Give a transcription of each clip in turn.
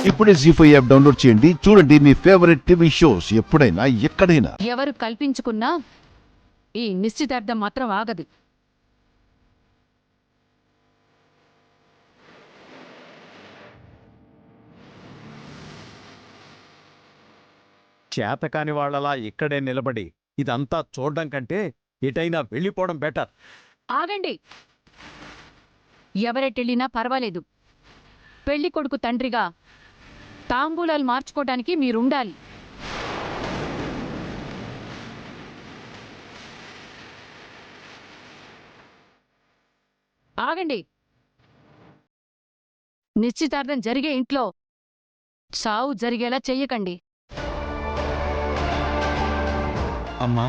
ఇప్పుడే జీ5 app download చేయండి. చూడండి మీ ఫేవరెట్ టీవీ షోస్ ఎప్పుడైనా ఎక్కడైనా. ఎవరు కల్పించుకున్నా ఈ నిశ్చితార్థం మాత్రం ఆగదు. చేతకాని వాళ్ళలా ఇక్కడే నిలబడి ఇదంతా చూడడం కంటే ఎటైనా వెళ్ళిపోవడం బెటర్. ఆగండి. ఎవరెటెళ్ళినా పర్వాలేదు. పెళ్లి కొడుకు తండ్రిగా తాంబూలాలు మార్చుకోవడానికి మీరుండాలి. ఆగండి. నిశ్చితార్థం జరిగే ఇంట్లో చావు జరిగేలా చెయ్యకండి. అమ్మా,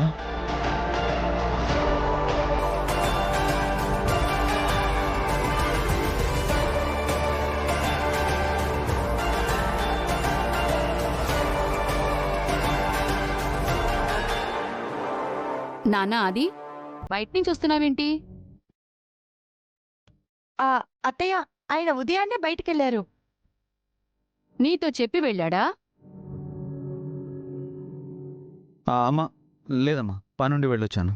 నాన్న, అది బయట నుంచి వస్తున్నావేంటి? అత్తయ్య, ఆయన ఉదయాన్నే బయటికెళ్లారు. నీతో చెప్పి వెళ్ళాడా? అమ్మా, లేదమ్మా, పనుండి వెళ్ళొచ్చాను.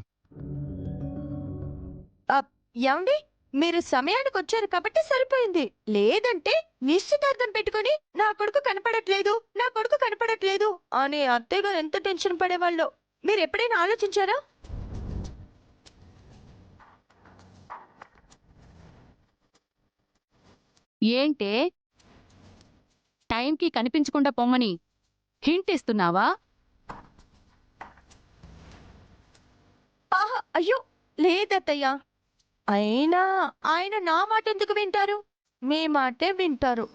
ఏమండి, మీరు సమయానికి వచ్చారు కాబట్టి సరిపోయింది. లేదంటే నిశ్చితార్థం పెట్టుకుని నా కొడుకు కనపడట్లేదు అని అత్తయ్య గారు ఎంత టెన్షన్ పడేవాళ్ళు మీరు ఎప్పుడైనా ఆలోచించారా? ఏంటే టైంకి కనిపించకుండా పొమ్మని హింట్ ఇస్తున్నావా? అయ్యో లేదత్తయ్య, అయినా ఆయన నా మాట ఎందుకు వింటారు? మీ మాటే వింటారు.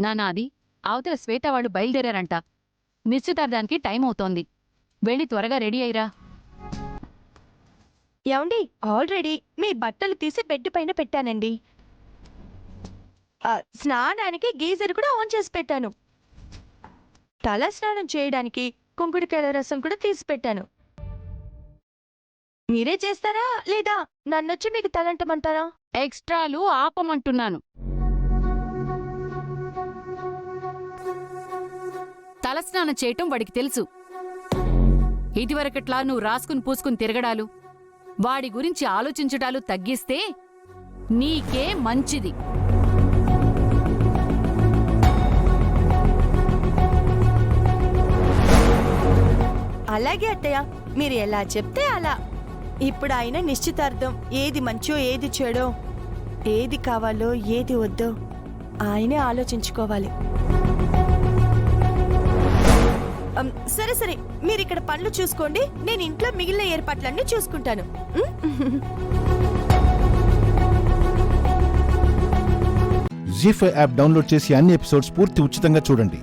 నానాది, అవతల శ్వేత వాళ్ళు బయలుదేరారంట. నిశ్చితార్థానికి టైం అవుతోంది. వెళ్ళి త్వరగా రెడీ అయ్యిరా. ఏమండి, ఆల్రెడీ మీ బట్టలు తీసి బెడ్ పైన పెట్టానండి. స్నానానికి గీజర్ కూడా ఆన్ చేసి పెట్టాను. తల స్నానం చేయడానికి కుంకుడుకాయల రసం కూడా తీసి పెట్టాను. మీరే చేస్తారా లేదా నన్నొచ్చి మీకు తలంటమంటారా? ఎక్స్ట్రాలు ఆపమంటున్నాను. తలస్నానం చేయటం వాడికి తెలుసు. ఇదివరకట్లా నువ్వు రాసుకుని పూసుకుని తిరగడాలు, వాడి గురించి ఆలోచించడాలు తగ్గిస్తే నీకే మంచిది. అలాగే అత్తయ్య, మీరు ఎలా చెప్తే అలా. ఇప్పుడు ఆయన నిశ్చితార్థం ఏది మంచో ఏది చెడో, ఏది కావాలో ఏది వద్దో ఆయనే ఆలోచించుకోవాలి. సరే సరే, మీరు ఇక్కడ పనులు చూసుకోండి, నేను ఇంట్లో మిగిలిన ఏర్పాట్లన్నీ చూసుకుంటాను. జీ5 యాప్ డౌన్లోడ్ చేసి అన్ని ఎపిసోడ్స్ పూర్తి ఉచితంగా చూడండి.